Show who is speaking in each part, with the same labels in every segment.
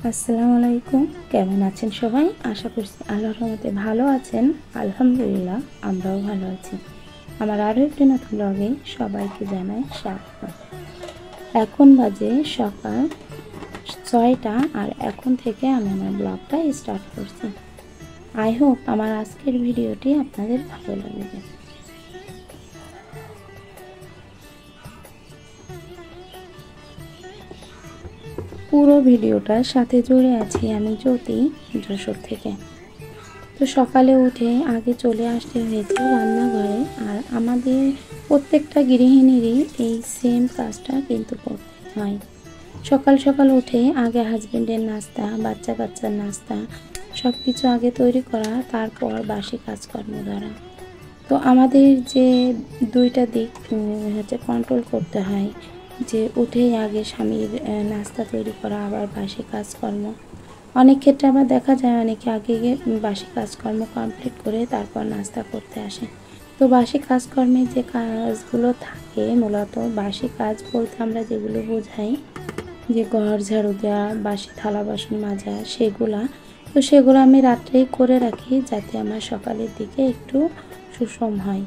Speaker 1: আসসালামু আলাইকুম। কেমন আছেন সবাই? আশা করছি আল্লাহর রহমতে ভালো আছেন। আলহামদুলিল্লাহ আমরাও ভালো আছি। আমার আরও একটি নতুন ব্লগে সবাইকে জানাই স্বাগত। এখন বাজে সকাল 6টা আর এখন থেকে আমি আমার ব্লগটা স্টার্ট করছি। আই হোপ আমার আজকের ভিডিওটি আপনাদের ভালো লাগবে। পুরো ভিডিওটার সাথে জুড়ে আছি আমি জ্যোতি, যশোর থেকে। তো সকালে উঠে আগে চলে আসতে হয়েছে রান্নাঘরে। আর আমাদের প্রত্যেকটা গৃহিণীরই এই সেম কাজটা কিন্তু করতে হয়। সকাল সকাল উঠে আগে হাজবেন্ডের নাস্তা, বাচ্চা কাচ্চার নাস্তা সব কিছু আগে তৈরি করা, তারপর বাসি কাজকর্ম ধরা। তো আমাদের যে দুইটা দিক কন্ট্রোল করতে হয়, যে উঠেই আগে স্বামীর নাস্তা তৈরি করা, আবার বাসি কাজকর্ম। অনেক ক্ষেত্রে আবার দেখা যায় অনেকে আগে বাসি কাজকর্ম কমপ্লিট করে তারপর নাস্তা করতে আসে। তো বাসি কাজকর্মে যে কাজগুলো থাকে, মূলত বাসি কাজ বলতে আমরা যেগুলো বোঝাই, যে ঘর ঝাড়ু দেওয়া, বাসি থালা বাসন মাজা, সেগুলো আমি রাত্রেই করে রাখি, যাতে আমার সকালের দিকে একটু সুষম হয়।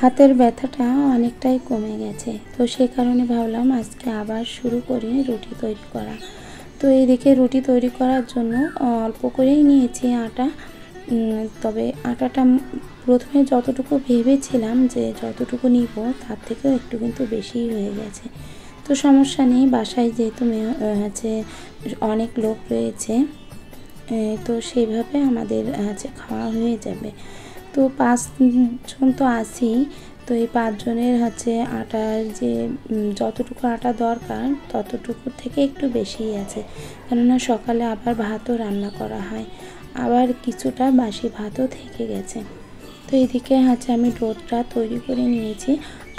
Speaker 1: হাতের ব্যথাটা অনেকটাই কমে গেছে, তো সেই কারণে ভাবলাম আজকে আবার শুরু করি রুটি তৈরি করা। তো এইদিকে রুটি তৈরি করার জন্য অল্প করেই নিয়েছি আটা। তবে আটাটা প্রথমে যতটুকু ভেবেছিলাম যে যতটুকু নিব তার থেকেও একটু কিন্তু বেশিই হয়ে গেছে। তো সমস্যা নেই, বাসায় যেহেতু অনেক লোক রয়েছে, তো সেইভাবে আমাদের খাওয়া হয়ে যাবে। তো 5 জন তো আছি। তো এই 5 জনের আটার যে যতটুকু আটা দরকার ততটুকু থেকে একটু বেশিই আছে, কেননা সকালে আবার ভাতও রান্না করা হয়, আবার কিছুটা বাসি ভাতও থেকে গেছে। তো এদিকে আমি ডোটা তৈরি করে নিয়েছি।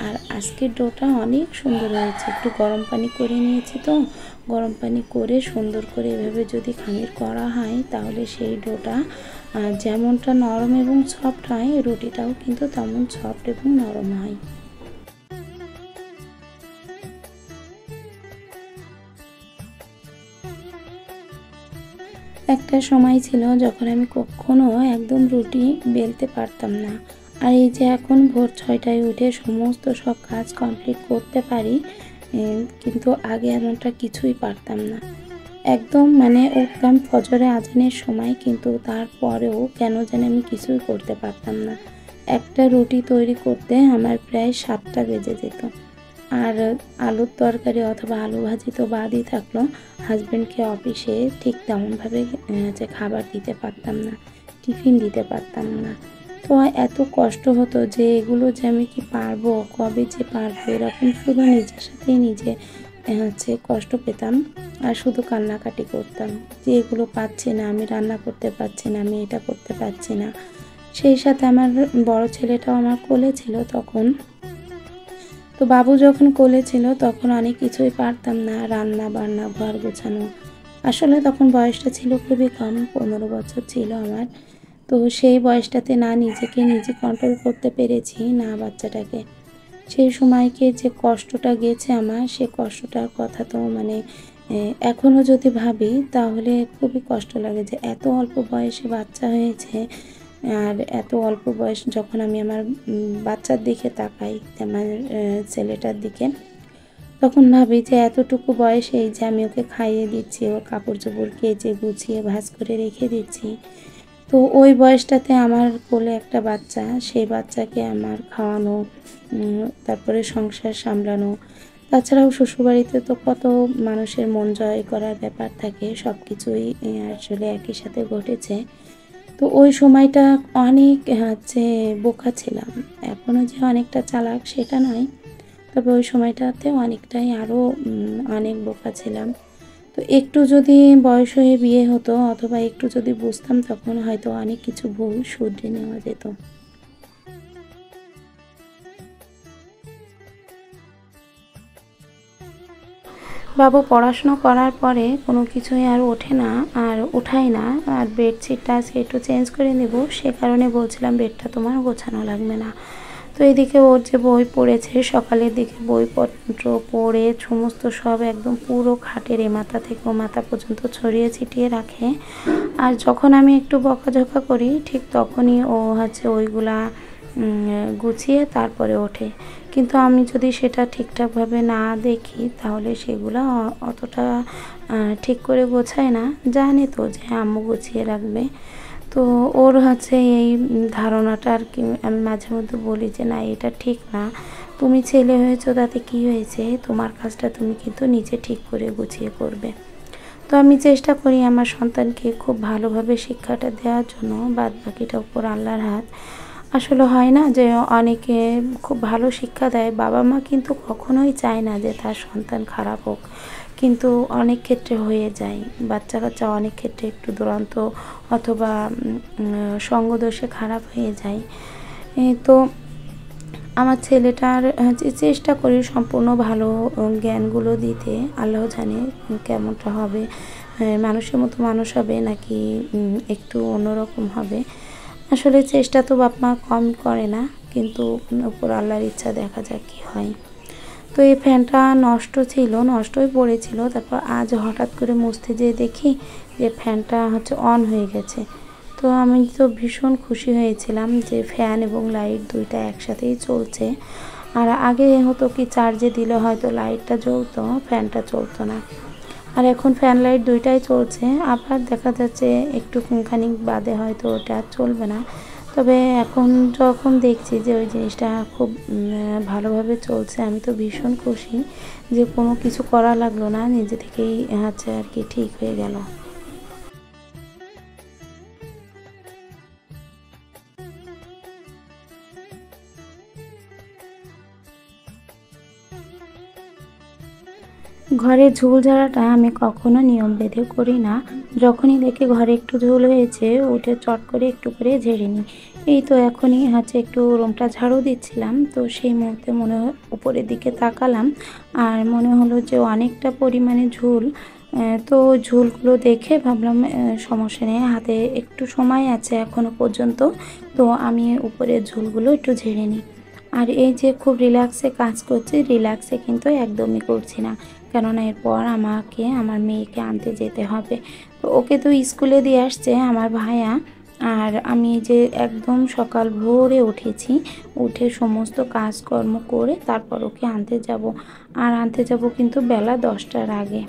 Speaker 1: আর আজকের ডোটা অনেক সুন্দর হয়েছে। একটু গরম পানি করে নিয়েছি, তো গরম পানি করে সুন্দর করে এভাবে যদি খামির করা হয় তাহলে সেই ডোটা যেমনটা নরম এবং সফট হয়, রুটিটাও কিন্তু তেমন সফট এবং নরম হয়। একটা সময় ছিল যখন আমি কখনো একদম রুটি বেলতে পারতাম না। আর এই যে এখন ভোর 6টায় উঠে সমস্ত সব কাজ কমপ্লিট করতে পারি, কিন্তু আগে এমনটা কিছুই পারতাম না। একদম উঠতাম ফজরে আজানের সময়, কিন্তু তারপরেও কেন জানি আমি কিছুই করতে পারতাম না। একটা রুটি তৈরি করতে আমার প্রায় 7টা বেজে যেত। আর আলুর তরকারি অথবা আলু ভাজি তো বাদই থাকলো, হাজব্যান্ডকে অফিসে ঠিক তেমনভাবে খাবার দিতে পারতাম না, টিফিন দিতে পারতাম না। তো এত কষ্ট হতো যে এগুলো যে আমি কি পারবো, কবে যে পারবো, এরকম শুধু নিজের সাথেই নিজে কষ্ট পেতাম। আর শুধু কান্নাকাটি করতাম যে এগুলো পাচ্ছি না, আমি রান্না করতে পারছি না, আমি এটা করতে পারছি না। সেই সাথে আমার বড় ছেলেটাও আমার কোলে ছিল তখন। তো বাবু যখন কোলে ছিল তখন অনেক কিছুই পারতাম না, রান্না বান্না, ঘর গোছানো। আসলে তখন বয়সটা ছিল খুবই কম, 15 বছর ছিল আমার। তো সেই বয়সটাতে না নিজেকে নিজে কন্ট্রোল করতে পেরেছি, না বাচ্চাটাকে। সেই সময়কে যে কষ্টটা গেছে আমার, সে কষ্টটার কথা তো এখনও যদি ভাবি তাহলে খুবই কষ্ট লাগে যে এত অল্প বয়সে বাচ্চা হয়েছে। আর এত অল্প বয়স যখন আমি আমার বাচ্চার দিকে তাকাই, আমার ছেলেটার দিকে, তখন ভাবি যে এতটুকু বয়সে এই যে আমি ওকে খাইয়ে দিচ্ছি, ওর কাপড় চোপড় কেচে গুছিয়ে ভাঁজ করে রেখে দিচ্ছি। তো ওই বয়সটাতে আমার কোলে একটা বাচ্চা, সেই বাচ্চাকে আমার খাওয়ানো, তারপরে সংসার সামলানো, তাছাড়াও শ্বশুরবাড়িতে তো কত মানুষের মন জয় করার ব্যাপার থাকে, সব কিছুই আসলে একই সাথে ঘটেছে। তো ওই সময়টা অনেক বোকা ছিলাম। এখনও যে অনেকটা চালাক সেটা নয়, তবে ওই সময়টাতে অনেকটাই আরও অনেক বোকা ছিলাম। তো একটু যদি বয়স হয়ে বিয়ে হতো অথবা একটু যদি বুঝতাম, তখন হয়তো অনেক কিছু ভুল শুধরে নেওয়া যেত। বাবু পড়াশুনো করার পরে কোনো কিছুই আর ওঠে না, আর উঠাই না। আর বেডশিটটা আজকে একটু চেঞ্জ করে নেব, সে কারণে বলছিলাম বেডটা তোমার গোছানো লাগবে না। তো এদিকে ওর যে বই পড়েছে, সকালের দিকে বইপত্র পড়ে সমস্ত সব একদম পুরো খাটের এ মাথা থেকে ও মাথা পর্যন্ত ছড়িয়ে ছিটিয়ে রাখে। আর যখন আমি একটু বকাঝকা করি ঠিক তখনই ও ওইগুলা গুছিয়ে তারপরে ওঠে। কিন্তু আমি যদি সেটা ঠিকঠাকভাবে না দেখি তাহলে সেগুলো অতটা ঠিক করে গোছায় না। জানি তো যে আম্মু গুছিয়ে রাখবে। তো ওর এই ধারণাটা আর কি আমি মাঝে মধ্যে বলি যে না, এটা ঠিক না। তুমি ছেলে হয়েছো তাতে কি হয়েছে, তোমার কাজটা তুমি কিন্তু নিজে ঠিক করে গুছিয়ে করবে। তো আমি চেষ্টা করি আমার সন্তানকে খুব ভালোভাবে শিক্ষাটা দেওয়ার জন্য, বাদ বাকিটা উপর আল্লাহর হাত। আসলে হয় না যে অনেকে খুব ভালো শিক্ষা দেয়, বাবা মা কিন্তু কখনোই চায় না যে তার সন্তান খারাপ হোক, কিন্তু অনেক ক্ষেত্রে হয়ে যায়। বাচ্চা কাচ্চা অনেক ক্ষেত্রে একটু দুরন্ত অথবা সঙ্গদোষে খারাপ হয়ে যায়। তো আমার ছেলেটার চেষ্টা করি সম্পূর্ণ ভালো জ্ঞানগুলো দিতে। আল্লাহ জানে কেমনটা হবে, মানুষের মতো মানুষ হবে নাকি একটু অন্যরকম হবে। আসলে চেষ্টা তো বাপ মা কম করে না, কিন্তু উপর আল্লাহর ইচ্ছা, দেখা যাক কী হয়। তো এই ফ্যানটা নষ্ট ছিল, নষ্টই পড়েছিল। তারপর আজ হঠাৎ করে মুছতে যেয়ে দেখি যে ফ্যানটা অন হয়ে গেছে। তো আমি তো ভীষণ খুশি হয়েছিলাম যে ফ্যান এবং লাইট দুইটা একসাথেই চলছে। আর আগে হতো কি, চার্জে দিলে হয়তো লাইটটা জ্বলতো, ফ্যানটা চলতো না। আর এখন ফ্যান লাইট দুইটাই চলছে। আবার দেখা যাচ্ছে একটু খানিক বাদে হয়তো ওটা চলবে না। তবে এখন যখন দেখছি যে ওই জিনিসটা খুব ভালোভাবে চলছে, আমি তো ভীষণ খুশি যে কোনো কিছু করা লাগলো না, নিজে থেকেই আর কি ঠিক হয়ে গেল। ঘরে ঝুল ঝাড়াটা আমি কখনো নিয়ম বেঁধে করি না। যখনই দেখি ঘরে একটু ঝুল হয়েছে, উঠে চট করে একটু করে ঝেড়ে নিই। এই তো এখনই একটু রুমটা ঝাড়ু দিচ্ছিলাম, তো সেই মুহূর্তে উপরের দিকে তাকালাম আর মনে হলো যে অনেকটা পরিমাণে ঝুল। তো ঝুলগুলো দেখে ভাবলাম সমস্যা নেই, হাতে একটু সময় আছে এখনো পর্যন্ত, তো আমি উপরের ঝুলগুলো একটু ঝেড়ে নিই। আর এই যে খুব রিল্যাক্সে কাজ করছি, রিল্যাক্সে কিন্তু একদমই করছি না। কেননা এরপর আমাকে আমার মেয়েকে আনতে যেতে হবে। তো ওকে তো স্কুলে দিয়ে আসছে আমার ভাইয়া। আর আমি যে একদম সকাল ভোরে উঠেছি, উঠে সমস্ত কাজকর্ম করে তারপর ওকে আনতে যাব। আর আনতে যাব কিন্তু বেলা 10টার আগে।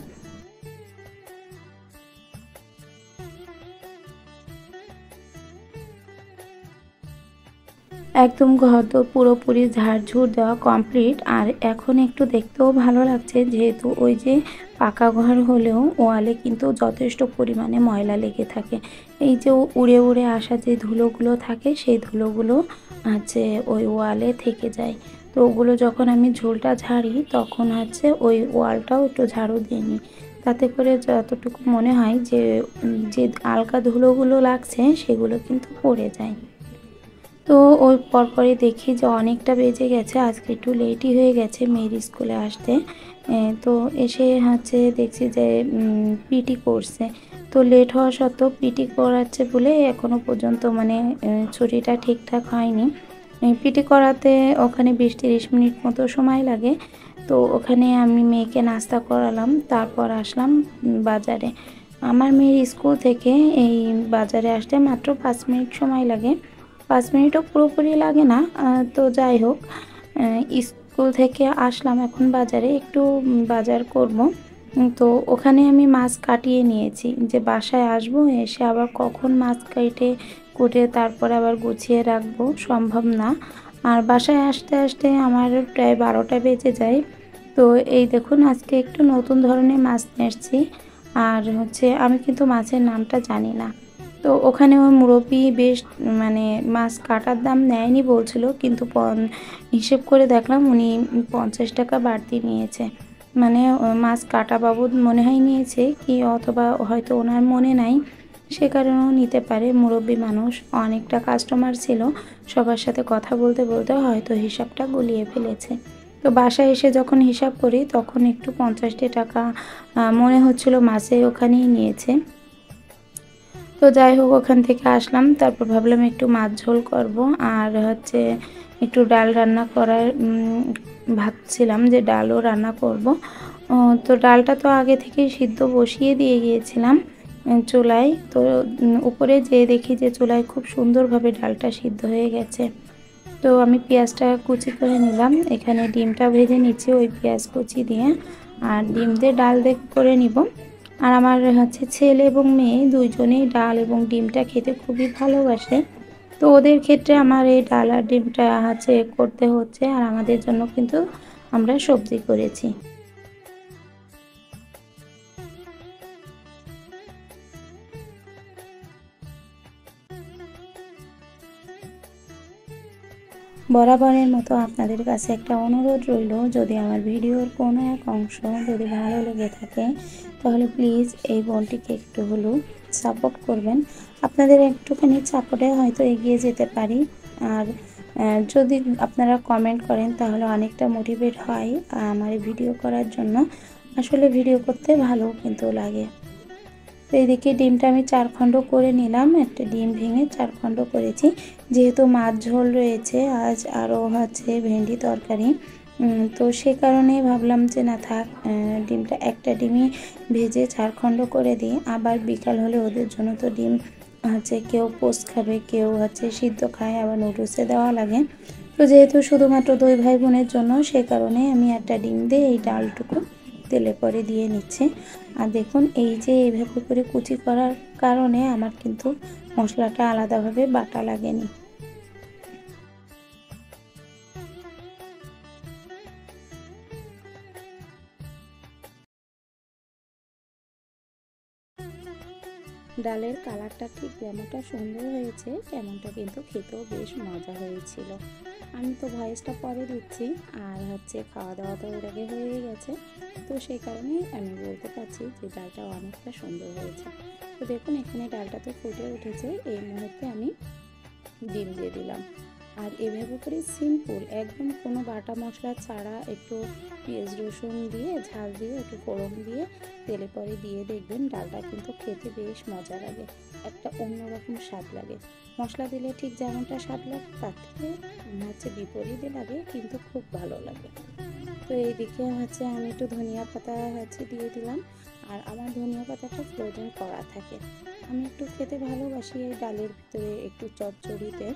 Speaker 1: একদম ঘরদোর পুরোপুরি ঝাড়ঝুড় দেওয়া কমপ্লিট। আর এখন একটু দেখতেও ভালো লাগছে, যেহেতু ওই যে পাকা ঘর হলেও ওয়ালে কিন্তু যথেষ্ট পরিমাণে ময়লা লেগে থাকে। এই যে উড়ে উড়ে আসা যে ধুলোগুলো থাকে, সেই ধুলোগুলো ওই ওয়ালে থেকে যায়। তো ওগুলো যখন আমি ঝোলটা ঝাড়ি তখন ওই ওয়ালটাও একটু ঝাড়ু দিয়ে নিই। তাতে করে যতটুকু মনে হয় যে যে আলগা ধুলোগুলো লাগছে সেগুলো কিন্তু পড়ে যায়। তো ওই পরপরই দেখি যে অনেকটা বেজে গেছে, আজকে একটু লেটই হয়ে গেছে মেয়ের স্কুলে আসতে। তো এসে দেখছি যে পিটি করছে। তো লেট হওয়া সত্ত্বেও পিটি করাচ্ছে বলে এখনও পর্যন্ত ছুটিটা ঠিকঠাক হয়নি। পিটি করাতে ওখানে 20-30 মিনিট মতো সময় লাগে। তো ওখানে আমি মেয়েকে নাস্তা করালাম, তারপর আসলাম বাজারে। আমার মেয়ের স্কুল থেকে এই বাজারে আসতে মাত্র 5 মিনিট সময় লাগে। 5 মিনিটও পুরোপুরি লাগে না। তো যাই হোক, স্কুল থেকে আসলাম, এখন বাজারে একটু বাজার করব। তো ওখানে আমি মাছ কাটিয়ে নিয়েছি, যে বাসায় আসবো এসে আবার কখন মাছ কেটে কুটে তারপর আবার গুছিয়ে রাখবো সম্ভব না। আর বাসায় আসতে আসতে আমার প্রায় 12টা বেজে যায়। তো এই দেখুন, আজকে একটু নতুন ধরনের মাছ নিয়ে এসেছি। আর আমি কিন্তু মাছের নামটা জানি না। তো ওখানে ওই মুরব্বি বেশ মাছ কাটার দাম নেয়নি বলছিল, কিন্তু হিসেব করে দেখলাম উনি 50 টাকা বাড়তি নিয়েছে। মাছ কাটা বাবদ মনে হয় নিয়েছে কি, অথবা হয়তো ওনার মনে নাই, সে কারণেও নিতে পারে। মুরব্বি মানুষ, অনেকটা কাস্টমার ছিল, সবার সাথে কথা বলতে বলতে হয়তো হিসাবটা গুলিয়ে ফেলেছে। তো বাসায় এসে যখন হিসাব করি তখন একটু 50টি টাকা মনে হচ্ছিল মাছে ওখানেই নিয়েছে। তো যাই হোক ওখান থেকে আসলাম, তারপর ভাবলাম একটু মাছ ঝোল করব আর হচ্ছে একটু ডাল রান্না করার ভাবছিলাম যে ডালও রান্না করব। তো ডালটা তো আগে থেকেই সিদ্ধ বসিয়ে দিয়ে গিয়েছিলাম চুলায়। তো উপরে যেয়ে দেখি যে চুলায় খুব সুন্দরভাবে ডালটা সিদ্ধ হয়ে গেছে। তো আমি পেঁয়াজটা কুচি করে নিলাম, এখানে ডিমটা ভেজে নিচ্ছি ওই পেঁয়াজ কুচি দিয়ে, আর ডিম দিয়ে ডাল করে নিব। আর আমার হচ্ছে ছেলে এবং মেয়ে দুইজনেই ডাল এবং ডিমটা খেতে খুবই ভালোবাসে। তো ওদের ক্ষেত্রে আমার এই ডাল আর ডিমটা হচ্ছে করতে হচ্ছে, আর আমাদের জন্য কিন্তু আমরা সবজি করেছি। বরাবরের মতো আপনাদের কাছে একটা অনুরোধ রইল, যদি আমার ভিডিওর কোনো এক অংশ যদি ভালো লেগে থাকে তাহলে প্লিজ এই বোনটিকে একটু হলেও সাপোর্ট করবেন। আপনাদের একটুখানি সাপোর্টে হয়তো এগিয়ে যেতে পারি। আর যদি আপনারা কমেন্ট করেন তাহলে অনেকটা মোটিভেট হয় আমার ভিডিও করার জন্য। আসলে ভিডিও করতে ভালো কিন্তু লাগে। তো এদিকে ডিমটা আমি 4 খণ্ড করে নিলাম, একটা ডিম ভেঙে 4 খণ্ড করেছি। যেহেতু মাছ ঝোল রয়েছে আজ, আরও হচ্ছে ভেন্ডি তরকারি, তো সে কারণে ভাবলাম যে না থাক, ডিমটা একটা ডিমই ভেজে 4 খণ্ড করে দিই। আবার বিকাল হলে ওদের জন্য তো ডিম হচ্ছে কেউ পোস্ট খাবে, কেউ হচ্ছে সিদ্ধ খায়, আবার নুডলসে দেওয়া লাগে। তো যেহেতু শুধুমাত্র 2 ভাই বোনের জন্য, সে কারণে আমি একটা ডিম দিয়ে এই ডালটুকু তেলে পরে দিয়ে নিচ্ছে। আর দেখুন এই যে এইভাবে করে কুচি করার কারণে আমার কিন্তু মশলাটা আলাদাভাবে বাটা লাগেনি। ডালের কালারটা ঠিক যেমনটা সুন্দর হয়েছে তেমনটা কিন্তু খেতেও বেশ মজা হয়েছিল। আমি তো ভয়েসটা পরে দিচ্ছি, আর হচ্ছে খাওয়া দাওয়া তো এর আগে হয়ে গেছে, তো সেই কারণেই আমি বলতে পারছি যে ডালটা অনেকটা সুন্দর হয়েছে। তো দেখুন এখানে ডালটা তো ফুটে উঠেছে, এই মুহূর্তে আমি ডিম দিয়ে দিলাম। আর এভাবে করে সিম্পল একদম কোনো বাটা মশলা ছাড়া একটু পেঁয়াজ রসুন দিয়ে ঝাল দিয়ে একটু ফোড়ন দিয়ে তেলে পরে দিয়ে দেখবেন ডালটা কিন্তু খেতে বেশ মজা লাগে, একটা অন্যরকম স্বাদ লাগে। মশলা দিলে ঠিক যেমনটা স্বাদ লাগে তার থেকে হচ্ছে বিপরীতে লাগে, কিন্তু খুব ভালো লাগে। তো এইদিকে হচ্ছে আমি একটু ধনিয়া পাতা হচ্ছে দিয়ে দিলাম। আর আমার ধনিয়া পাতাটা ফ্রোজেন করা থাকে, আমি একটু খেতে ভালোবাসি এই ডালের ভিতরে একটু চচ্চড়িতে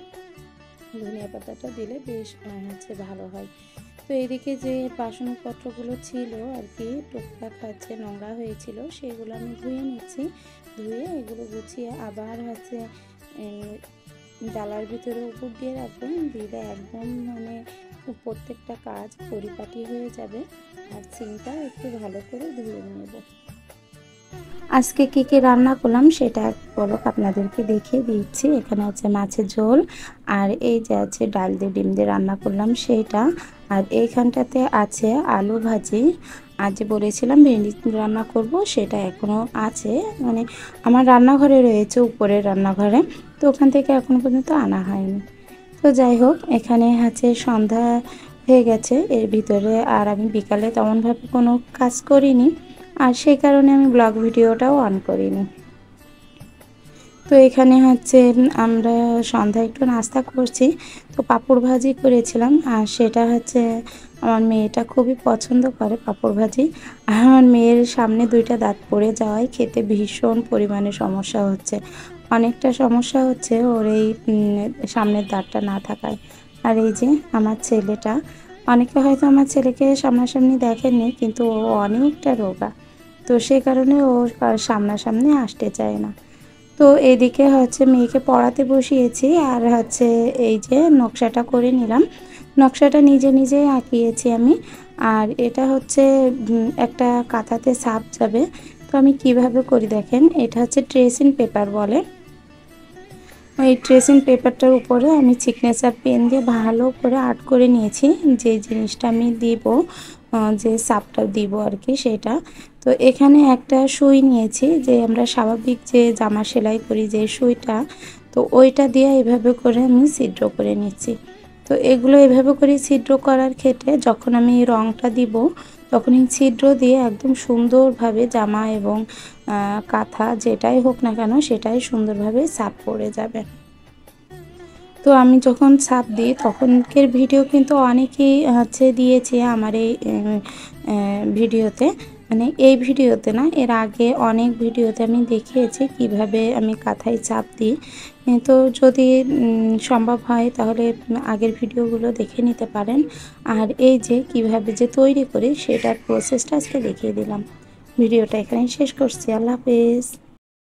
Speaker 1: ধনিয়া পাতাটা দিলে বেশ হচ্ছে ভালো হয়। তো এদিকে যে বাসনপত্রগুলো ছিল আর কি টুকটাক হচ্ছে নোংরা হয়েছিল, সেগুলো আমি ধুয়ে নিচ্ছি। ধুয়ে এগুলো গুছিয়ে আবার হচ্ছে ডালার ভিতরে উপর দিয়ে রাখবেন, দিলে একদম মানে প্রত্যেকটা কাজ পরিপাটি হয়ে যাবে। আর সিংটা একটু ভালো করে ধুয়ে নেব। আজকে কি কি রান্না করলাম সেটা এক পলক আপনাদেরকে দেখিয়ে দিচ্ছি। এখানে আছে মাছের ঝোল, আর এই যে আছে ডাল দিয়ে ডিম দিয়ে রান্না করলাম সেইটা, আর এইখানটাতে আছে আলু ভাজি। আর যে বলেছিলাম ভেন্ডি রান্না করব সেটা এখনও আছে, মানে আমার রান্নাঘরে রয়েছে, উপরের রান্নাঘরে, তো ওখান থেকে এখনো পর্যন্ত আনা হয়নি। তো যাই হোক এখানে হচ্ছে সন্ধ্যা হয়ে গেছে এর ভিতরে, আর আমি বিকালে তেমনভাবে কোনো কাজ করিনি, আর সেই কারণে আমি ব্লগ ভিডিওটাও অন করিনি। তো এখানে হচ্ছে আমরা সন্ধ্যায় একটু নাস্তা করছি, তো পাঁপড় ভাজি করেছিলাম, আর সেটা হচ্ছে আমার মেয়েটা খুবই পছন্দ করে পাঁপড় ভাজি। আর আমার মেয়ের সামনে 2টা দাঁত পড়ে যাওয়ায় খেতে ভীষণ পরিমাণে সমস্যা হচ্ছে, অনেকটা সমস্যা হচ্ছে ওর এই সামনের দাঁতটা না থাকায়। আর এই যে আমার ছেলেটা, অনেকে হয়তো আমার ছেলেকে সামনাসামনি দেখেননি, কিন্তু ও অনেকটা রোগা, তো সে কারণে ও সামনাসামনি আসতে চায় না। তো এদিকে হচ্ছে মেয়েকে পড়াতে বসিয়েছি, আর হচ্ছে এই যে নকশাটা করে নিলাম, নকশাটা নিজে নিজেই আঁকিয়েছি আমি। আর এটা হচ্ছে একটা কাঁথাতে ছাপ যাবে, তো আমি কিভাবে করি দেখেন, এটা হচ্ছে ট্রেসিং পেপার বলে। ওই ট্রেসিং পেপারটার উপরে আমি সিগনেচার পেন দিয়ে ভালো করে আর্ট করে নিয়েছি, যে জিনিসটা আমি দিব, যে ছাপটা দিব আর কি সেটা। তো এখানে একটা সুই নিয়েছি, যে আমরা স্বাভাবিক যে জামা সেলাই করি যে সুইটা, তো ওইটা দিয়ে এইভাবে করে আমি ছিদ্র করে নিচ্ছি। তো এগুলো এভাবে করে ছিদ্র করার ক্ষেত্রে যখন আমি রংটা দিব তখন এই ছিদ্র দিয়ে একদম সুন্দরভাবে জামা এবং কাঁথা যেটাই হোক না কেন সেটাই সুন্দরভাবে ছাপ পড়ে যাবে। তো আমি যখন ছাপ দিই তখনকার ভিডিও কিন্তু অনেকেই দিয়েছে আমার এই ভিডিওতে, মানে এই ভিডিওতে না, এর আগে অনেক ভিডিওতে আমি দেখিয়েছি কিভাবে আমি কাঁথায় ছাপ দিই। তো যদি সম্ভব হয় তাহলে আগের ভিডিওগুলো দেখে নিতে পারেন। আর এই যে কিভাবে যে তৈরি করি সেটার প্রসেসটা আজকে দেখিয়ে দিলাম। ভিডিওটা এখানেই শেষ করছি। আল্লাহ হাফেজ।